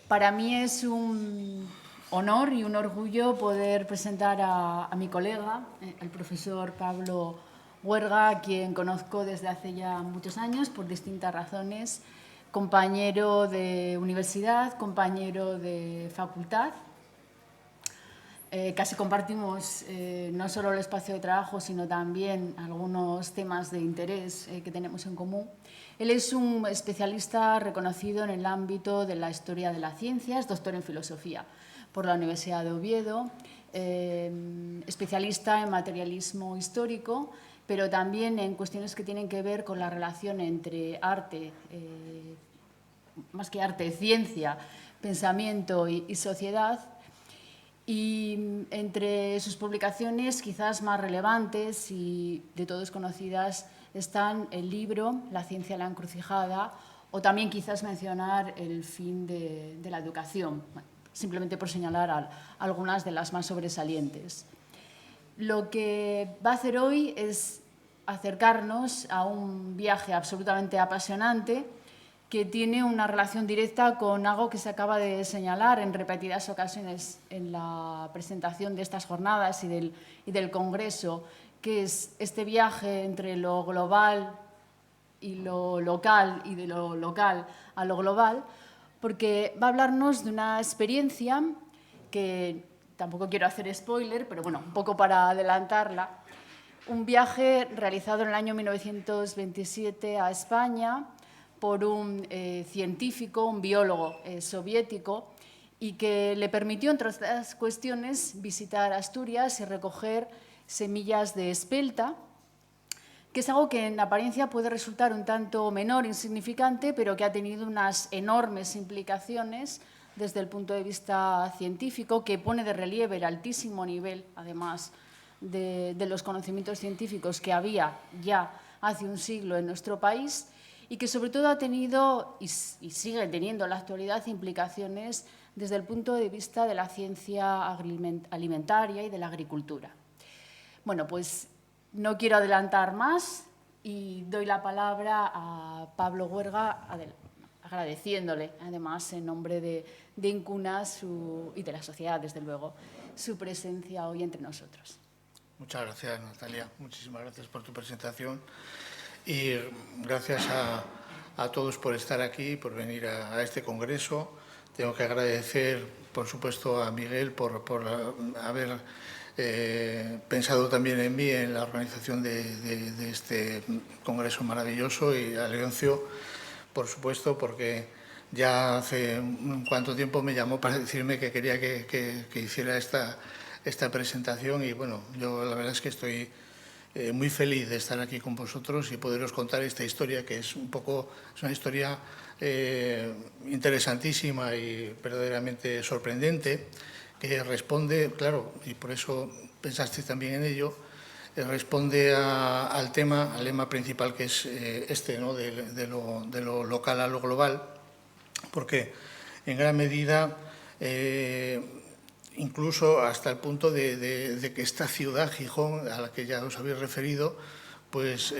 Para mí es un honor y un orgullo poder presentar a mi colega, el profesor Pablo Huerga, a quien conozco desde hace ya muchos años por distintas razones, compañero de universidad, compañero de facultad. Casi compartimos no solo el espacio de trabajo, sino también algunos temas de interés que tenemos en común. Él es un especialista reconocido en el ámbito de la historia de la ciencia, es doctor en filosofía por la Universidad de Oviedo, especialista en materialismo histórico, pero también en cuestiones que tienen que ver con la relación entre arte, más que arte, ciencia, pensamiento y sociedad. Y entre sus publicaciones quizás más relevantes y de todos conocidas están el libro La ciencia a la encrucijada o también quizás mencionar El fin de la educación, simplemente por señalar algunas de las más sobresalientes. Lo que va a hacer hoy es acercarnos a un viaje absolutamente apasionante que tiene una relación directa con algo que se acaba de señalar en repetidas ocasiones en la presentación de estas jornadas y del Congreso, que es este viaje entre lo global y lo local y de lo local a lo global, porque va a hablarnos de una experiencia que tampoco quiero hacer spoiler, pero bueno, un poco para adelantarla, un viaje realizado en el año 1927 a España por un científico, un biólogo soviético, y que le permitió, entre otras cuestiones, visitar Asturias y recoger semillas de espelta, que es algo que en apariencia puede resultar un tanto menor, insignificante, pero que ha tenido unas enormes implicaciones desde el punto de vista científico, que pone de relieve el altísimo nivel, además, de los conocimientos científicos que había ya hace un siglo en nuestro país y que sobre todo ha tenido y sigue teniendo en la actualidad implicaciones desde el punto de vista de la ciencia alimentaria y de la agricultura. Bueno, pues no quiero adelantar más y doy la palabra a Pablo Huerga, agradeciéndole, además, en nombre de Incuna y de la sociedad, desde luego, su presencia hoy entre nosotros. Muchas gracias, Natalia. Muchísimas gracias por tu presentación y gracias a todos por estar aquí, por venir a este congreso. Tengo que agradecer, por supuesto, a Miguel por haber pensado también en mí, en la organización de este congreso maravilloso, y a Leoncio, por supuesto, porque ya hace un cuanto tiempo me llamó para decirme que quería que hiciera esta presentación y bueno, yo la verdad es que estoy muy feliz de estar aquí con vosotros y poderos contar esta historia que es una historia interesantísima y verdaderamente sorprendente, que responde, claro, y por eso pensaste también en ello, responde al lema principal, que es este, ¿no? de lo local a lo global, porque en gran medida incluso hasta el punto de que esta ciudad, Gijón, a la que ya os habéis referido, pues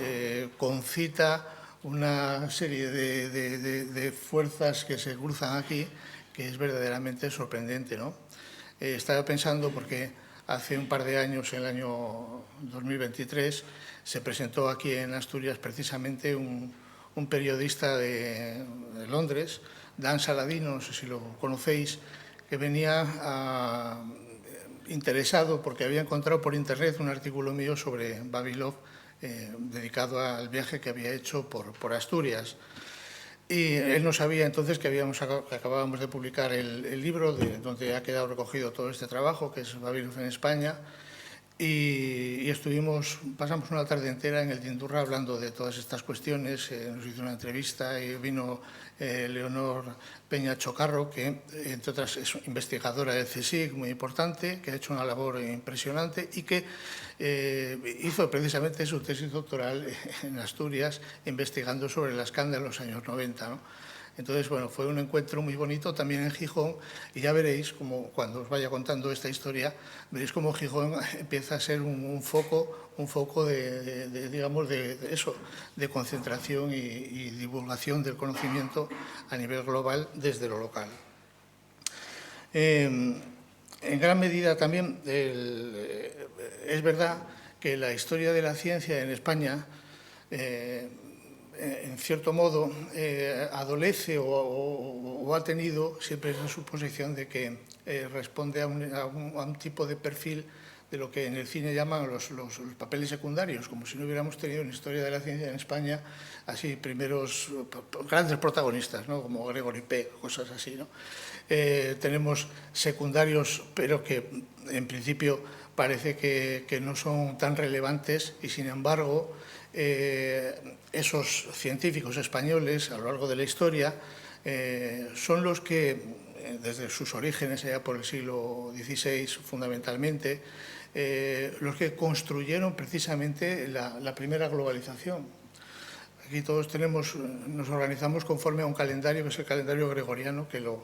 concita una serie de fuerzas que se cruzan aquí, que es verdaderamente sorprendente, ¿no? Estaba pensando porque hace un par de años, en el año 2023, se presentó aquí en Asturias precisamente un periodista de Londres, Dan Saladino, no sé si lo conocéis, que venía interesado porque había encontrado por internet un artículo mío sobre Vavilov dedicado al viaje que había hecho por Asturias. Y él no sabía entonces que acabábamos de publicar el libro donde ha quedado recogido todo este trabajo, que es Vavilov en España, y pasamos una tarde entera en el Tindurra hablando de todas estas cuestiones. Nos hizo una entrevista y vino Leonor Peña Chocarro, que entre otras es investigadora del CSIC, muy importante, que ha hecho una labor impresionante y que hizo precisamente su tesis doctoral en Asturias investigando sobre el escándalo en los años 90, ¿no? Entonces, bueno, fue un encuentro muy bonito también en Gijón y ya veréis, como cuando os vaya contando esta historia, veréis cómo Gijón empieza a ser un foco de concentración y divulgación del conocimiento a nivel global desde lo local. En gran medida también es verdad que la historia de la ciencia en España, en cierto modo, adolece o ha tenido siempre esa suposición de que responde a un tipo de perfil de lo que en el cine llaman los papeles secundarios, como si no hubiéramos tenido en la historia de la ciencia en España así primeros grandes protagonistas, ¿no? Como Gregory Peck, cosas así, ¿no? Tenemos secundarios, pero que en principio parece que no son tan relevantes y, sin embargo, esos científicos españoles a lo largo de la historia son los que, desde sus orígenes allá por el siglo XVI fundamentalmente, los que construyeron precisamente la primera globalización. Aquí todos nos organizamos conforme a un calendario que es el calendario gregoriano, que lo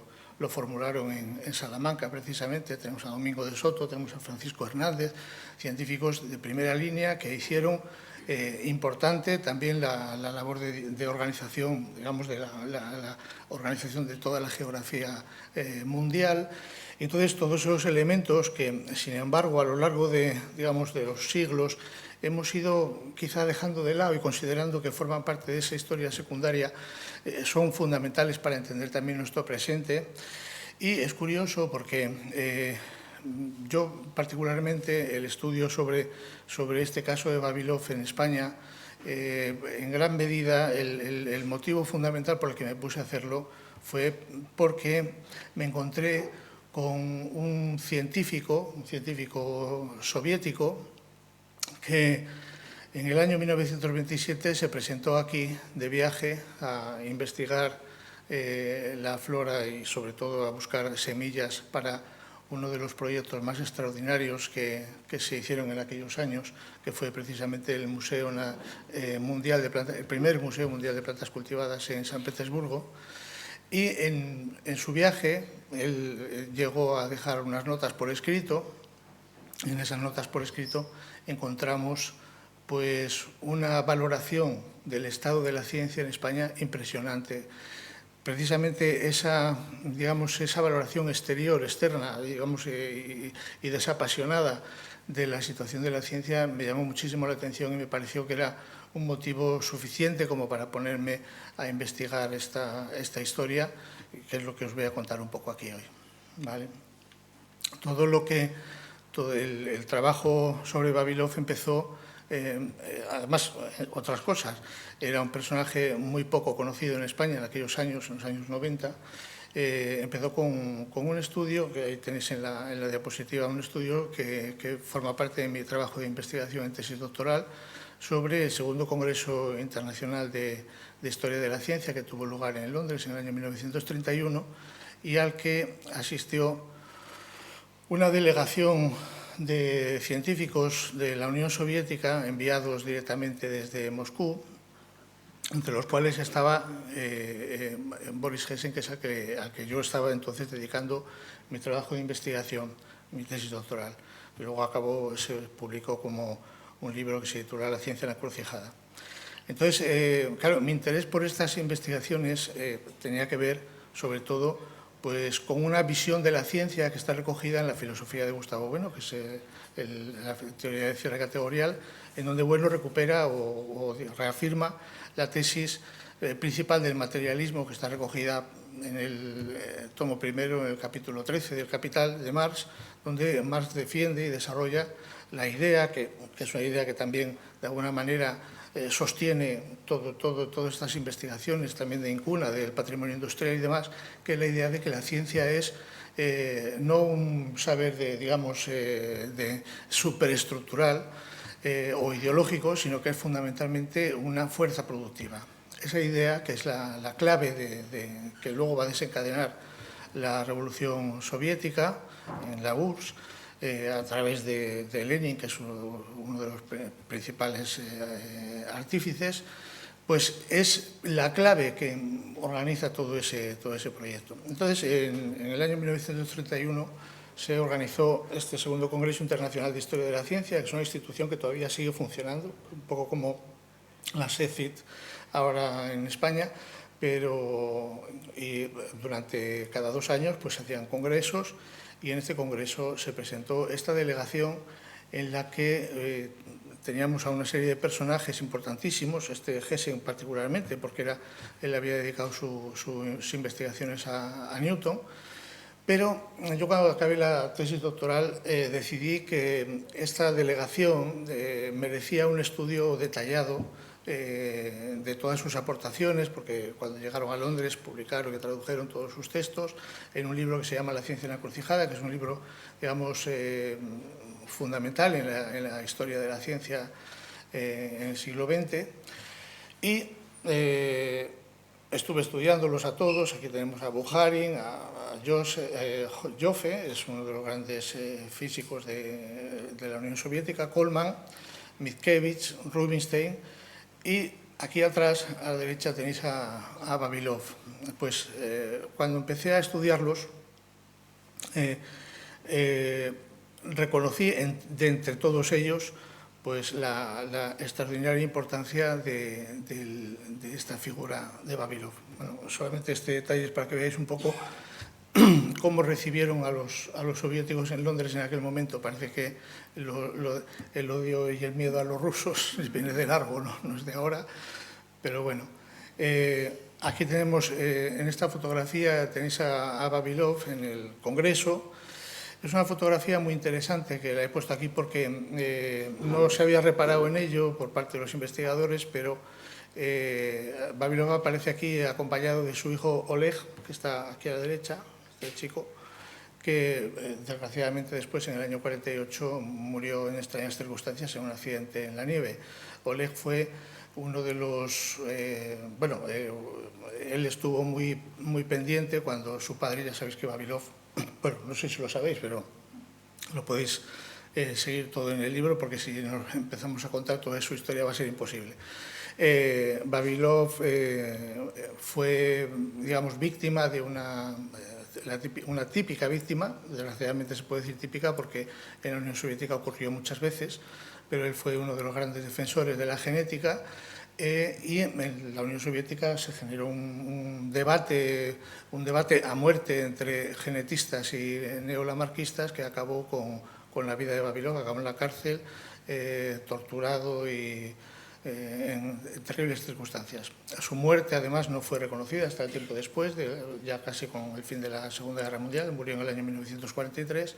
formularon en Salamanca precisamente. Tenemos a Domingo de Soto, tenemos a Francisco Hernández, científicos de primera línea que hicieron importante también la labor de organización, digamos, de la organización de toda la geografía mundial. Entonces, todos esos elementos que, sin embargo, a lo largo de los siglos hemos ido quizá dejando de lado y considerando que forman parte de esa historia secundaria, son fundamentales para entender también nuestro presente. Y es curioso porque yo, particularmente, el estudio sobre este caso de Vavilov en España, en gran medida, el motivo fundamental por el que me puse a hacerlo fue porque me encontré con un científico soviético que en el año 1927 se presentó aquí de viaje a investigar la flora y, sobre todo, a buscar semillas para uno de los proyectos más extraordinarios que se hicieron en aquellos años, que fue precisamente el el primer Museo Mundial de Plantas Cultivadas en San Petersburgo. Y en su viaje él llegó a dejar unas notas por escrito. Y en esas notas por escrito encontramos pues una valoración del estado de la ciencia en España impresionante. Precisamente esa valoración externa, digamos, y desapasionada de la situación de la ciencia me llamó muchísimo la atención y me pareció que era un motivo suficiente como para ponerme a investigar esta historia, que es lo que os voy a contar un poco aquí hoy, ¿vale? Todo el trabajo sobre Vavilov empezó, además, otras cosas. Era un personaje muy poco conocido en España en aquellos años, en los años 90. Empezó con un estudio, que ahí tenéis en la diapositiva, un estudio que forma parte de mi trabajo de investigación en tesis doctoral sobre el segundo Congreso Internacional de Historia de la Ciencia, que tuvo lugar en Londres en el año 1931 y al que asistió una delegación de científicos de la Unión Soviética enviados directamente desde Moscú, entre los cuales estaba Boris Hessen, que es al que yo estaba entonces dedicando mi trabajo de investigación, mi tesis doctoral. Y luego se publicó como un libro que se titula La ciencia en la encrucijada. Entonces, claro, mi interés por estas investigaciones tenía que ver, sobre todo, pues con una visión de la ciencia que está recogida en la filosofía de Gustavo Bueno, que es la teoría de cierre categorial, en donde Bueno recupera o reafirma la tesis principal del materialismo, que está recogida en el tomo primero, en el capítulo 13 del Capital de Marx, donde Marx defiende y desarrolla la idea, que es una idea que también, de alguna manera, sostiene todas estas investigaciones, también de Incuna, del patrimonio industrial y demás, que es la idea de que la ciencia es no un saber de superestructural o ideológico, sino que es fundamentalmente una fuerza productiva. Esa idea, que es la clave que luego va a desencadenar la Revolución Soviética en la URSS, a través de Lenin, que es uno de los principales artífices, pues es la clave que organiza todo ese proyecto. Entonces, en el año 1931 se organizó este segundo Congreso Internacional de Historia de la Ciencia, que es una institución que todavía sigue funcionando, un poco como la SECIT ahora en España, y durante cada 2 años pues, se hacían congresos, y en este congreso se presentó esta delegación en la que teníamos a una serie de personajes importantísimos, Hessen particularmente, porque él había dedicado sus investigaciones a Newton. Pero yo, cuando acabé la tesis doctoral, decidí que esta delegación merecía un estudio detallado de todas sus aportaciones, porque cuando llegaron a Londres publicaron y tradujeron todos sus textos en un libro que se llama La ciencia en la encrucijada, que es un libro, digamos, fundamental en la historia de la ciencia en el siglo XX. Y estuve estudiándolos a todos. Aquí tenemos a Bukharin, a Joffe, es uno de los grandes físicos de la Unión Soviética, Coleman, Mickiewicz, Rubinstein, y aquí atrás, a la derecha, tenéis a Vavilov. Pues cuando empecé a estudiarlos, reconocí de entre todos ellos pues la extraordinaria importancia de esta figura de Vavilov. Bueno, solamente este detalle es para que veáis un poco cómo recibieron a los soviéticos en Londres en aquel momento. Parece que el odio y el miedo a los rusos viene de largo, no es de ahora, pero bueno. Aquí tenemos, en esta fotografía, tenéis a Vavilov en el Congreso. Es una fotografía muy interesante que la he puesto aquí porque no se había reparado en ello por parte de los investigadores, pero Vavilov aparece aquí acompañado de su hijo Oleg, que está aquí a la derecha, este chico, que desgraciadamente después, en el año 48, murió en extrañas circunstancias en un accidente en la nieve. Oleg fue uno de los... él estuvo muy pendiente cuando su padre, ya sabéis que Vavilov, bueno, no sé si lo sabéis, pero lo podéis seguir todo en el libro, porque si nos empezamos a contar toda su historia va a ser imposible. Vavilov fue, digamos, víctima de una típica víctima, desgraciadamente se puede decir típica porque en la Unión Soviética ocurrió muchas veces, pero él fue uno de los grandes defensores de la genética. Y en la Unión Soviética se generó un debate a muerte entre genetistas y neolamarquistas que acabó con la vida de Vavilov. Acabó en la cárcel, torturado y en terribles circunstancias. Su muerte, además, no fue reconocida hasta el tiempo después, ya casi con el fin de la Segunda Guerra Mundial. Murió en el año 1943.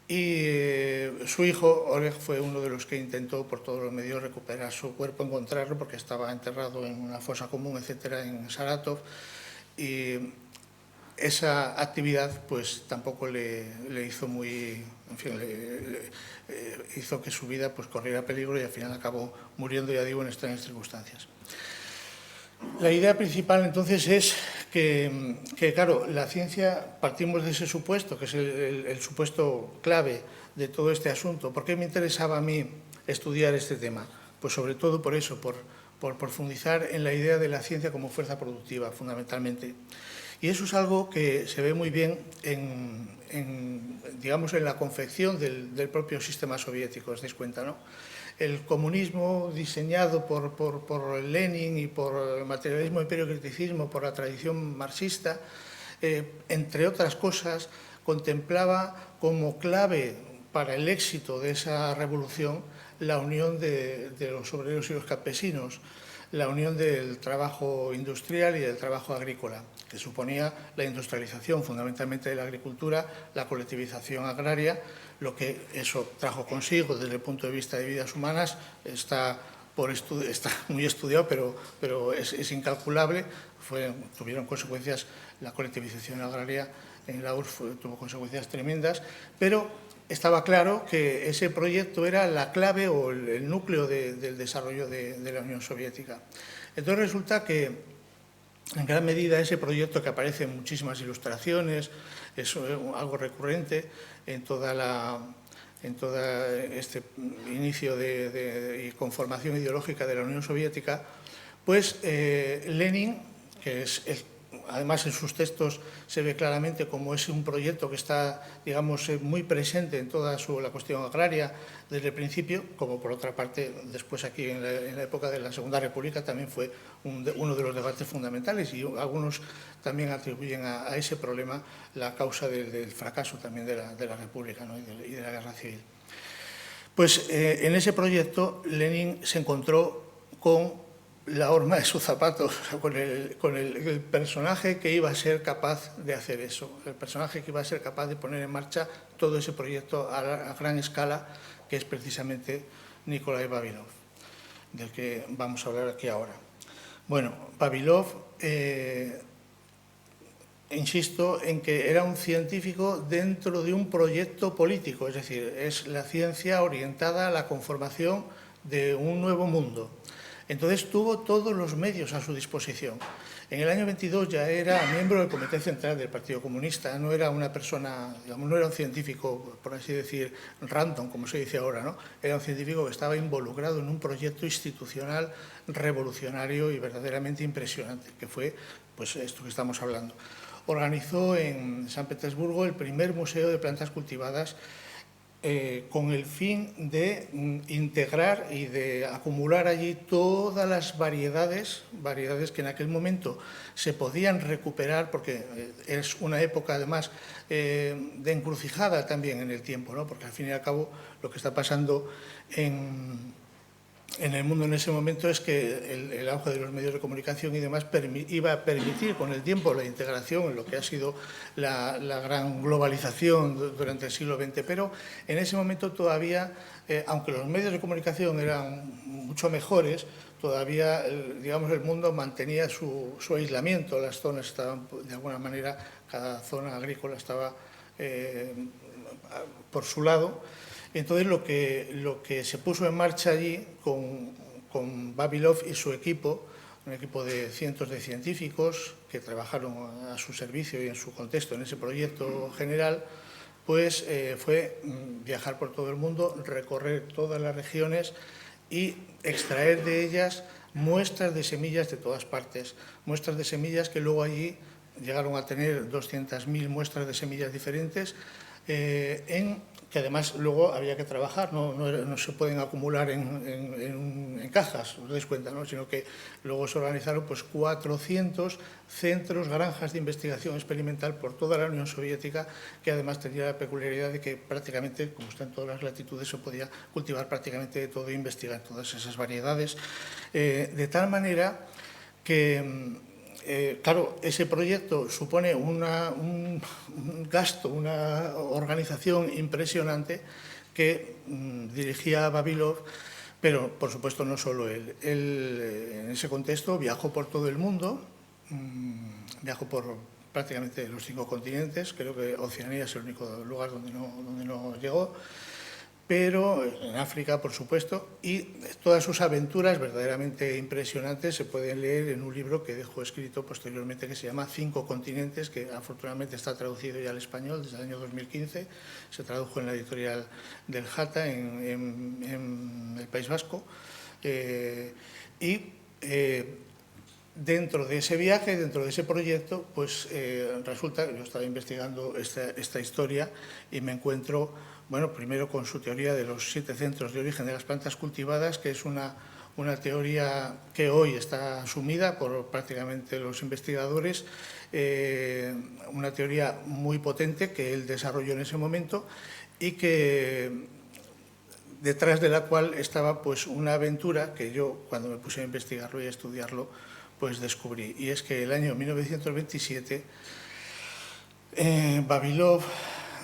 Y su hijo, Oleg, fue uno de los que intentó por todos los medios recuperar su cuerpo, encontrarlo, porque estaba enterrado en una fosa común, etcétera, en Saratov. Y esa actividad pues tampoco le hizo muy... En fin, hizo que su vida pues corriera peligro, y al final acabó muriendo, ya digo, en extrañas circunstancias. La idea principal, entonces, es que, claro, la ciencia, partimos de ese supuesto, que es el supuesto clave de todo este asunto. ¿Por qué me interesaba a mí estudiar este tema? Pues sobre todo por eso, por profundizar en la idea de la ciencia como fuerza productiva, fundamentalmente. Y eso es algo que se ve muy bien digamos, en la confección del propio sistema soviético, os dais cuenta, ¿no? El comunismo diseñado por Lenin y por el materialismo, imperio, criticismo, por la tradición marxista, entre otras cosas, contemplaba como clave para el éxito de esa revolución la unión de los obreros y los campesinos, la unión del trabajo industrial y del trabajo agrícola, que suponía la industrialización fundamentalmente de la agricultura, la colectivización agraria. Lo que eso trajo consigo desde el punto de vista de vidas humanas está muy estudiado, pero es incalculable. Tuvieron consecuencias, la colectivización agraria en la URSS tuvo consecuencias tremendas, pero estaba claro que ese proyecto era la clave o el núcleo del desarrollo de la Unión Soviética. Entonces resulta que, en gran medida, ese proyecto, que aparece en muchísimas ilustraciones, es algo recurrente en todo este inicio y conformación ideológica de la Unión Soviética, pues Lenin, que es además en sus textos se ve claramente como es un proyecto que está, digamos, muy presente en toda la cuestión agraria desde el principio, como por otra parte después aquí en la época de la Segunda República también fue uno de los debates fundamentales, y algunos también atribuyen a ese problema la causa del fracaso también de la República, ¿no? y de la Guerra Civil. Pues en ese proyecto Lenin se encontró con la horma de su zapato, con el personaje que iba a ser capaz de hacer eso, el personaje que iba a ser capaz de poner en marcha todo ese proyecto a gran escala, que es precisamente Nikolai Vavilov, del que vamos a hablar aquí ahora. Bueno, Vavilov, insisto en que era un científico dentro de un proyecto político, es decir, es la ciencia orientada a la conformación de un nuevo mundo. Entonces tuvo todos los medios a su disposición. En el año 22 ya era miembro del Comité Central del Partido Comunista, no era una persona, digamos, no era un científico, por así decir, random, como se dice ahora, ¿no? Era un científico que estaba involucrado en un proyecto institucional revolucionario y verdaderamente impresionante, que fue pues, esto que estamos hablando. Organizó en San Petersburgo el primer museo de plantas cultivadas con el fin de integrar y de acumular allí todas las variedades que en aquel momento se podían recuperar, porque es una época además de encrucijada también en el tiempo, ¿no? Porque al fin y al cabo lo que está pasando en el mundo en ese momento es que el auge de los medios de comunicación y demás iba a permitir con el tiempo la integración en lo que ha sido la gran globalización durante el siglo XX, pero en ese momento todavía, aunque los medios de comunicación eran mucho mejores, todavía, digamos, el mundo mantenía su aislamiento, las zonas estaban, de alguna manera, cada zona agrícola estaba por su lado. Entonces, lo que se puso en marcha allí con Vavilov y su equipo, un equipo de cientos de científicos que trabajaron a su servicio y en su contexto en ese proyecto general, pues fue viajar por todo el mundo, recorrer todas las regiones y extraer de ellas muestras de semillas de todas partes, muestras de semillas que luego allí llegaron a tener 200.000 muestras de semillas diferentes, que además luego había que trabajar, no se pueden acumular en cajas, os dais cuenta, ¿no? Sino que luego se organizaron pues 400 centros, granjas de investigación experimental por toda la Unión Soviética, que además tenía la peculiaridad de que prácticamente, como está en todas las latitudes, se podía cultivar prácticamente de todo e investigar todas esas variedades, de tal manera que claro, ese proyecto supone un gasto, una organización impresionante que dirigía Vavilov, pero por supuesto no solo él. Él en ese contexto viajó por todo el mundo, viajó por prácticamente los 5 continentes, creo que Oceanía es el único lugar donde no llegó, pero en África, por supuesto, y todas sus aventuras verdaderamente impresionantes se pueden leer en un libro que dejó escrito posteriormente que se llama 5 continentes, que afortunadamente está traducido ya al español desde el año 2015, se tradujo en la editorial del Jata en el País Vasco, dentro de ese viaje, dentro de ese proyecto, pues resulta que yo estaba investigando esta historia y me encuentro, bueno, primero con su teoría de los 7 centros de origen de las plantas cultivadas, que es una teoría que hoy está asumida por prácticamente los investigadores, una teoría muy potente que él desarrolló en ese momento y que detrás de la cual estaba pues una aventura que yo, cuando me puse a investigarlo y a estudiarlo, pues descubrí. Y es que el año 1927 Vavilov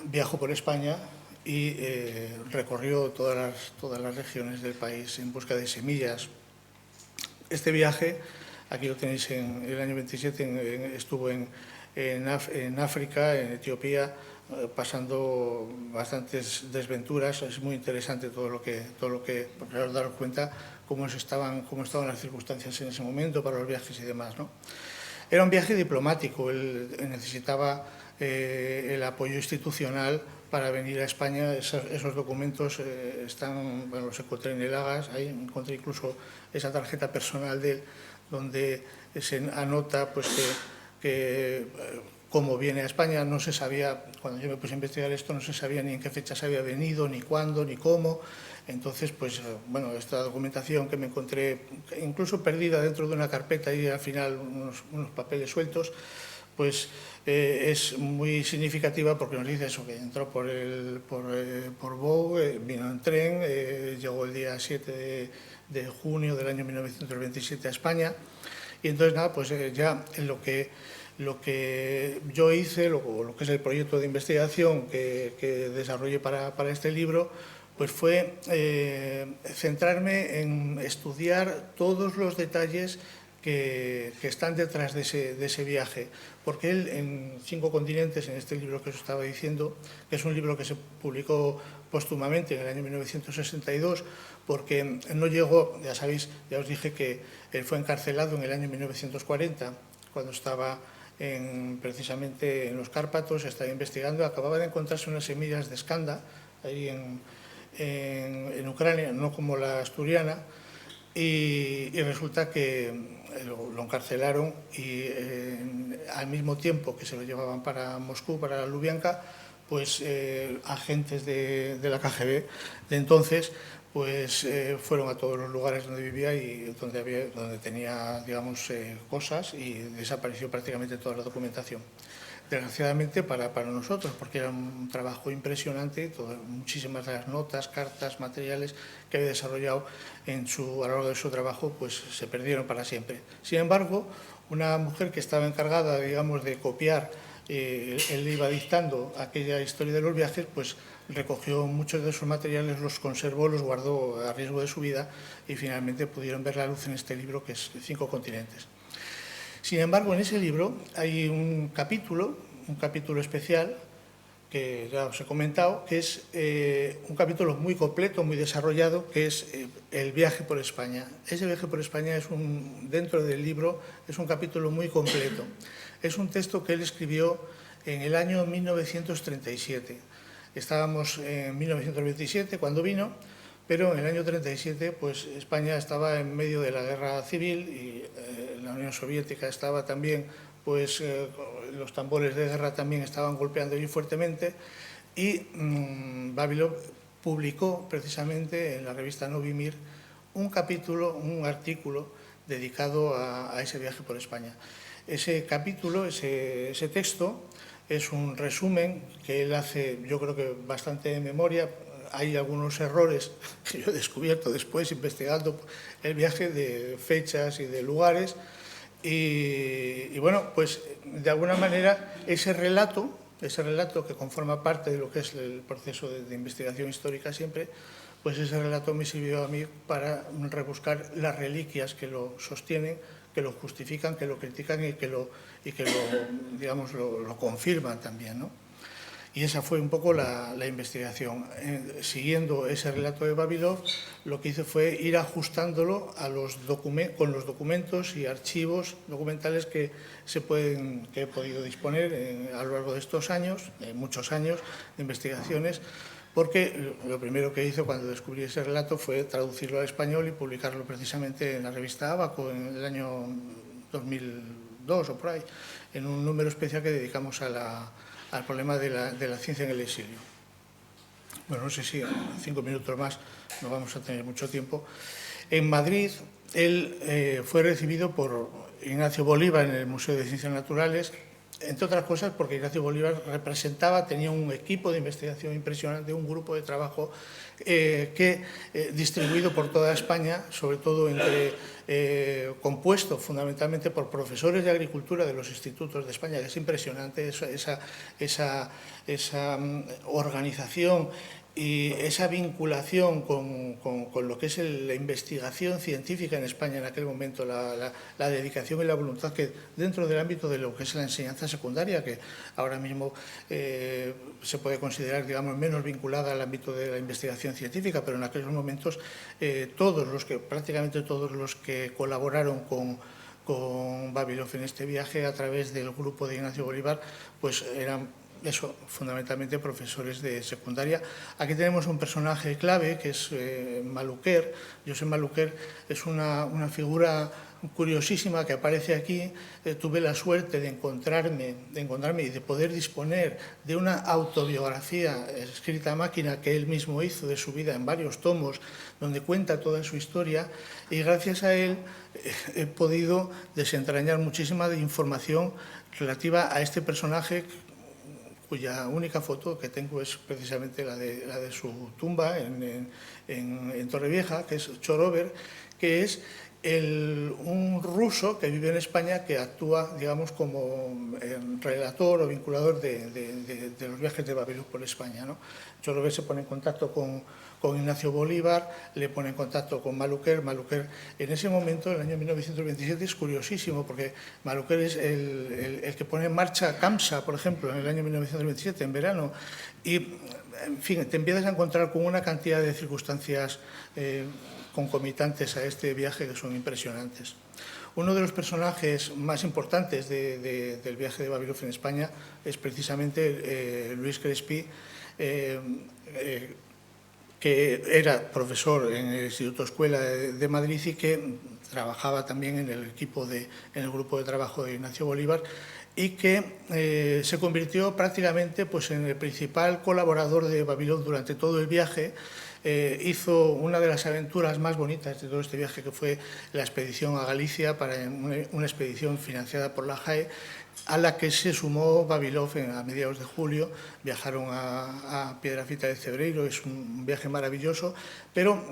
viajó por España y recorrió todas las regiones del país en busca de semillas. Este viaje, aquí lo tenéis en el año 27, estuvo en África, en Etiopía, pasando bastantes desventuras. Es muy interesante todo lo que para daros cuenta cómo estaban las circunstancias en ese momento para los viajes y demás, ¿no? Era un viaje diplomático, él necesitaba el apoyo institucional para venir a España. Esos documentos los encontré en el Agas, ahí encontré incluso esa tarjeta personal de él, donde se anota pues, que cómo viene a España. No se sabía, cuando yo me puse a investigar esto, no se sabía ni en qué fechas había venido, ni cuándo, ni cómo. Entonces, pues, bueno, esta documentación que me encontré incluso perdida dentro de una carpeta y al final unos papeles sueltos, pues es muy significativa porque nos dice eso, que entró por Bou, vino en tren, llegó el día 7 de junio del año 1927 a España. Y entonces, nada, pues ya en lo que yo hice, lo que es el proyecto de investigación que desarrollé para este libro, pues fue centrarme en estudiar todos los detalles que están detrás de ese viaje, porque él en 5 continentes, en este libro que os estaba diciendo, que es un libro que se publicó póstumamente en el año 1962, porque no llegó, ya sabéis, ya os dije que él fue encarcelado en el año 1940, cuando estaba precisamente en los Cárpatos, estaba investigando, acababa de encontrarse unas semillas de escanda ahí en Ucrania, no como la asturiana, y resulta que lo encarcelaron y al mismo tiempo que se lo llevaban para Moscú, para Lubyanka, pues agentes de la KGB de entonces pues fueron a todos los lugares donde vivía y donde tenía, digamos, cosas, y desapareció prácticamente toda la documentación. Desgraciadamente para nosotros, porque era un trabajo impresionante, muchísimas de las notas, cartas, materiales que había desarrollado a lo largo de su trabajo, pues se perdieron para siempre. Sin embargo, una mujer que estaba encargada, digamos, de copiar, él iba dictando aquella historia de los viajes, pues recogió muchos de esos materiales, los conservó, los guardó a riesgo de su vida y finalmente pudieron ver la luz en este libro, que es 5 continentes. Sin embargo, en ese libro hay un capítulo especial, que ya os he comentado, que es un capítulo muy completo, muy desarrollado, que es el viaje por España. Ese viaje por España dentro del libro, es un capítulo muy completo. Es un texto que él escribió en el año 1937. Estábamos en 1927 cuando vino, pero en el año 37 pues España estaba en medio de la guerra civil y la Unión Soviética estaba también, pues los tambores de guerra también estaban golpeando allí fuertemente, y Vavilov publicó precisamente en la revista Novimir un artículo dedicado a ese viaje por España. Ese capítulo, ese texto, es un resumen que él hace, yo creo que bastante de memoria. Hay algunos errores que yo he descubierto después investigando el viaje, de fechas y de lugares. Y bueno, pues de alguna manera ese relato que conforma parte de lo que es el proceso de investigación histórica siempre, pues ese relato me sirvió a mí para rebuscar las reliquias que lo sostienen, que lo justifican, que lo critican y que lo digamos, lo confirman también, ¿no? Y esa fue un poco la investigación. Siguiendo ese relato de Vavilov, lo que hice fue ir ajustándolo con los documentos y archivos documentales que he podido disponer a lo largo de estos años, muchos años de investigaciones, porque lo primero que hice cuando descubrí ese relato fue traducirlo al español y publicarlo precisamente en la revista Abaco en el año 2002 o por ahí, en un número especial que dedicamos al problema de la ciencia en el exilio. Bueno, no sé si en 5 minutos más no vamos a tener mucho tiempo. En Madrid, él fue recibido por Ignacio Bolívar en el Museo de Ciencias Naturales, entre otras cosas porque Ignacio Bolívar tenía un equipo de investigación impresionante, un grupo de trabajo distribuido por toda España, sobre todo compuesto fundamentalmente por profesores de agricultura de los institutos de España, que es impresionante esa organización y esa vinculación con lo que es la investigación científica en España en aquel momento, la dedicación y la voluntad que dentro del ámbito de lo que es la enseñanza secundaria, que ahora mismo se puede considerar, digamos, menos vinculada al ámbito de la investigación científica, pero en aquellos momentos prácticamente todos los que colaboraron con Vavilov en este viaje a través del grupo de Ignacio Bolívar, pues eran fundamentalmente profesores de secundaria. Aquí tenemos un personaje clave que es Maluquer. Josep Maluquer es una figura curiosísima que aparece aquí. Tuve la suerte de encontrarme y de poder disponer de una autobiografía escrita a máquina que él mismo hizo de su vida en varios tomos, donde cuenta toda su historia, y gracias a él he podido desentrañar muchísima información relativa a este personaje, cuya única foto que tengo es precisamente la de su tumba en Torrevieja, que es Chorover, que es un ruso que vive en España, que actúa, digamos, como relator o vinculador de los viajes de Babilón por España, ¿no? Chorover se pone en contacto con Ignacio Bolívar, le pone en contacto con Maluquer. Maluquer, en ese momento, en el año 1927, es curiosísimo, porque Maluquer es el que pone en marcha CAMSA, por ejemplo, en el año 1927, en verano, y, en fin, te empiezas a encontrar con una cantidad de circunstancias concomitantes a este viaje que son impresionantes. Uno de los personajes más importantes del viaje de Babilov en España es precisamente Luis Crespi, que era profesor en el Instituto Escuela de Madrid y que trabajaba también en el grupo de trabajo de Ignacio Bolívar, y que se convirtió prácticamente, pues, en el principal colaborador de Babilov durante todo el viaje. Hizo una de las aventuras más bonitas de todo este viaje, que fue la expedición a Galicia, una expedición financiada por la JAE, a la que se sumó Babilov a mediados de julio. Viajaron a Piedrafita de Cebreiro, es un viaje maravilloso, pero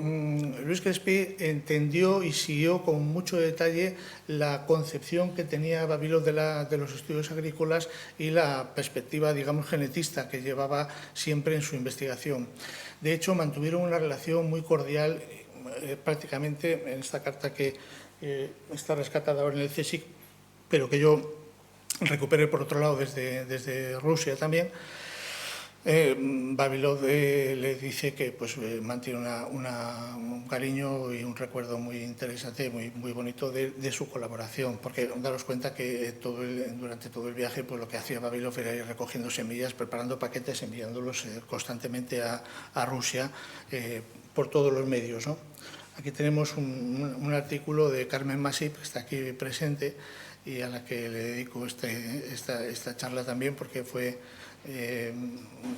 Luis Crespi entendió y siguió con mucho detalle la concepción que tenía Babilov de los estudios agrícolas y la perspectiva, digamos, genetista que llevaba siempre en su investigación. De hecho, mantuvieron una relación muy cordial, prácticamente en esta carta que está rescatada ahora en el CSIC, pero que yo recuperé por otro lado desde Rusia también. Babilov le dice que, pues, mantiene un cariño y un recuerdo muy interesante, muy bonito de su colaboración, porque daros cuenta que durante todo el viaje, pues, lo que hacía Babilov era ir recogiendo semillas, preparando paquetes, enviándolos constantemente a Rusia por todos los medios, ¿no? Aquí tenemos un artículo de Carmen Masip, que está aquí presente, y a la que le dedico esta charla también, porque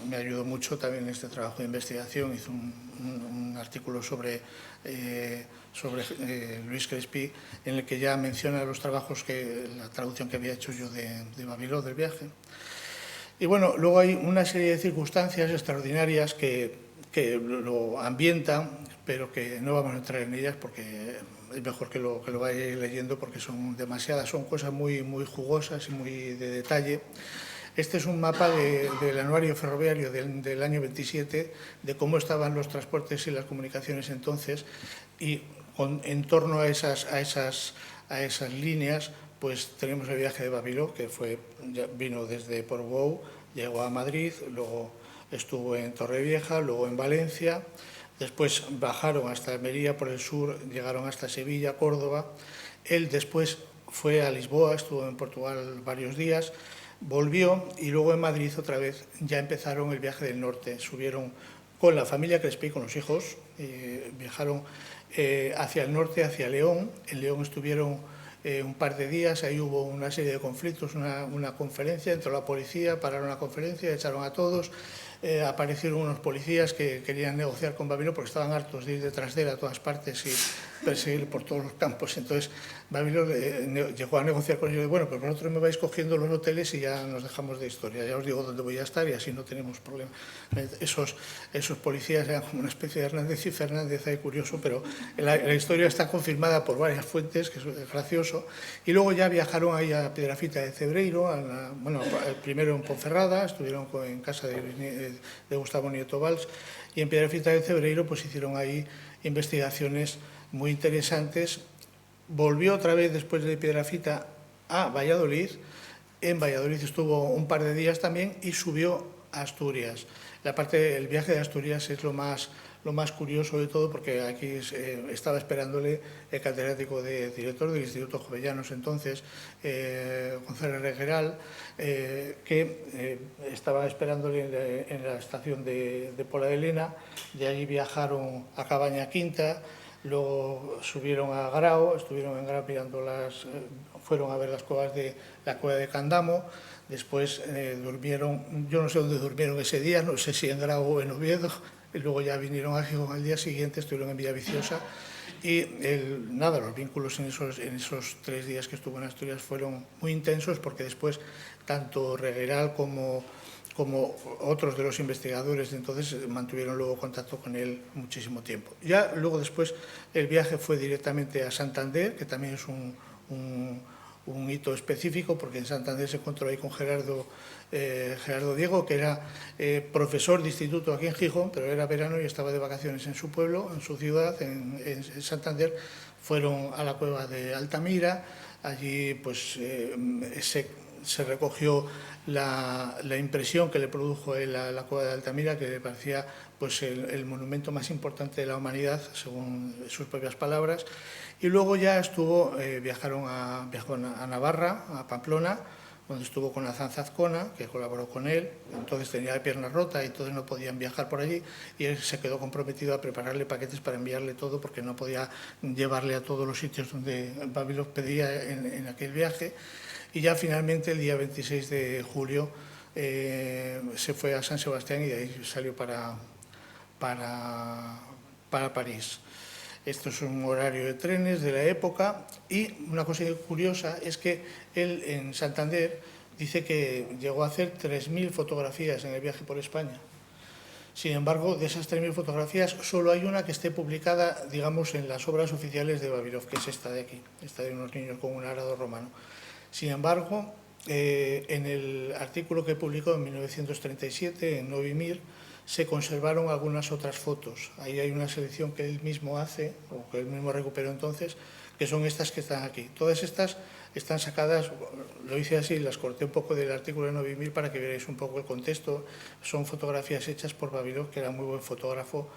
me ayudó mucho también en este trabajo de investigación. Hizo un artículo sobre Luis Crespi, en el que ya menciona los trabajos, la traducción que había hecho yo de Babilov, del viaje. Y bueno, luego hay una serie de circunstancias extraordinarias que lo ambientan, pero que no vamos a entrar en ellas porque es mejor que lo vayáis leyendo, porque son demasiadas, son cosas muy jugosas y muy de detalle. Este es un mapa del anuario ferroviario del año 27, de cómo estaban los transportes y las comunicaciones entonces, y en torno a esas líneas, pues tenemos el viaje de Babilov, que vino desde Portbou, llegó a Madrid, luego estuvo en Torrevieja, luego en Valencia. Después bajaron hasta Almería por el sur, llegaron hasta Sevilla, Córdoba. Él después fue a Lisboa, estuvo en Portugal varios días, volvió, y luego en Madrid otra vez ya empezaron el viaje del norte. Subieron con la familia Crespi, con los hijos, viajaron hacia el norte, hacia León. En León estuvieron un par de días, ahí hubo una serie de conflictos, una conferencia, entró la policía, pararon la conferencia, echaron a todos. Aparecieron unos policías que querían negociar con Babilov porque estaban hartos de ir detrás de él a todas partes y perseguir por todos los campos. Entonces Babilov llegó a negociar con ellos: bueno, pues vosotros me vais cogiendo los hoteles y ya nos dejamos de historia, ya os digo dónde voy a estar y así no tenemos problema. Esos policías eran como una especie de Hernández y Fernández, ahí curioso, pero la historia está confirmada por varias fuentes, que es gracioso. Y luego ya viajaron ahí a Piedrafita de Cebreiro, primero en Ponferrada, estuvieron en casa de Gustavo Nieto Valls, y en Piedrafita de Cebreiro pues hicieron ahí investigaciones muy interesantes. Volvió otra vez después de Piedrafita a Valladolid. En Valladolid estuvo un par de días también y subió a Asturias. El viaje de Asturias es lo más curioso de todo, porque aquí estaba esperándole el catedrático director del Instituto Jovellanos entonces, Gonzalo Regueral, que estaba esperándole en la estación de Pola de Lena. De allí viajaron a Cabaña Quinta, luego subieron a Grao, estuvieron en Grao mirando fueron a ver las cuevas de la cueva de Candamo, después durmieron, yo no sé dónde durmieron ese día, no sé si en Grao o en Oviedo, y luego ya vinieron a Gijón al día siguiente, estuvieron en Villaviciosa, y los vínculos en esos 3 días que estuvo en Asturias fueron muy intensos, porque después tanto Regueral como otros de los investigadores de entonces mantuvieron luego contacto con él muchísimo tiempo. Ya luego después el viaje fue directamente a Santander, que también es un hito específico, porque en Santander se encontró ahí con Gerardo Diego, que era profesor de instituto aquí en Gijón, pero era verano y estaba de vacaciones en su pueblo, en su ciudad, en Santander. Fueron a la cueva de Altamira, allí pues se recogió la impresión que le produjo él a la cueva de Altamira, que le parecía pues el monumento más importante de la humanidad, según sus propias palabras. Y luego ya viajó a Navarra, a Pamplona, donde estuvo con Azanza Azcona, que colaboró con él. Entonces tenía la pierna rota y entonces no podían viajar por allí, y él se quedó comprometido a prepararle paquetes para enviarle todo, porque no podía llevarle a todos los sitios donde Vavilov pedía en aquel viaje. Y ya finalmente el día 26 de julio se fue a San Sebastián y de ahí salió para París. Esto es un horario de trenes de la época, y una cosa curiosa es que él en Santander dice que llegó a hacer 3.000 fotografías en el viaje por España. Sin embargo, de esas 3.000 fotografías solo hay una que esté publicada, digamos, en las obras oficiales de Vavilov, que es esta de aquí, esta de unos niños con un arado romano. Sin embargo, en el artículo que publicó en 1937 en Novi Mir, se conservaron algunas otras fotos. Ahí hay una selección que él mismo hace, o que él mismo recuperó entonces, que son estas que están aquí. Todas estas están sacadas, lo hice así, las corté un poco del artículo de Novi Mir para que veáis un poco el contexto. Son fotografías hechas por Vavilov, que era muy buen fotógrafo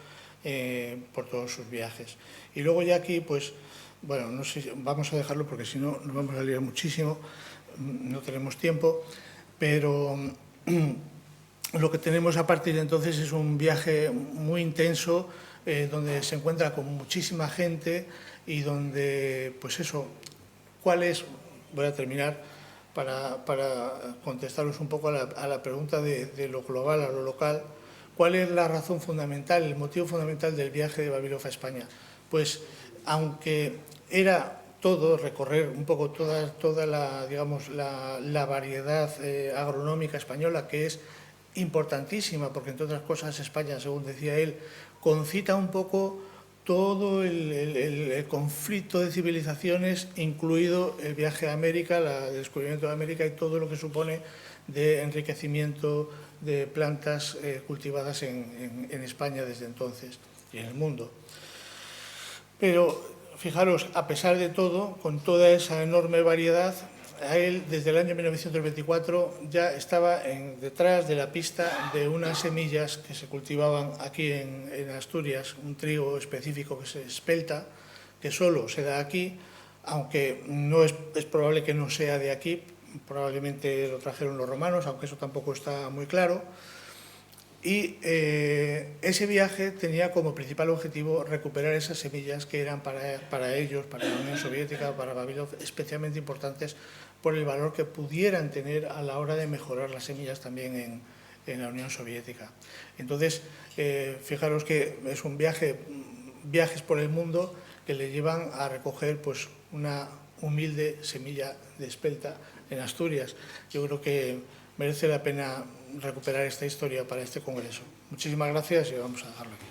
por todos sus viajes. Y luego ya aquí, pues, bueno, no sé, vamos a dejarlo porque si no nos vamos a liar muchísimo, no tenemos tiempo, pero lo que tenemos a partir de entonces es un viaje muy intenso, donde se encuentra con muchísima gente y donde, pues eso, voy a terminar para contestaros un poco a la pregunta de lo global a lo local. ¿Cuál es la razón fundamental, el motivo fundamental del viaje de Vavilov a España? Pues, aunque era todo, recorrer un poco toda la, digamos, la variedad agronómica española, que es importantísima, porque entre otras cosas España, según decía él, concita un poco todo el conflicto de civilizaciones, incluido el viaje a América, el descubrimiento de América y todo lo que supone de enriquecimiento de plantas cultivadas en España desde entonces y en el mundo. Pero fijaros, a pesar de todo, con toda esa enorme variedad, a él desde el año 1924 ya estaba detrás de la pista de unas semillas que se cultivaban aquí en Asturias, un trigo específico que se espelta, que solo se da aquí, aunque no es probable que no sea de aquí, probablemente lo trajeron los romanos, aunque eso tampoco está muy claro. Y ese viaje tenía como principal objetivo recuperar esas semillas que eran para ellos, para la Unión Soviética, para Vavilov, especialmente importantes por el valor que pudieran tener a la hora de mejorar las semillas también en la Unión Soviética. Entonces, fijaros que es un viajes por el mundo que le llevan a recoger pues, una humilde semilla de espelta en Asturias. Yo creo que merece la pena recuperar esta historia para este congreso. Muchísimas gracias y vamos a dejarlo aquí.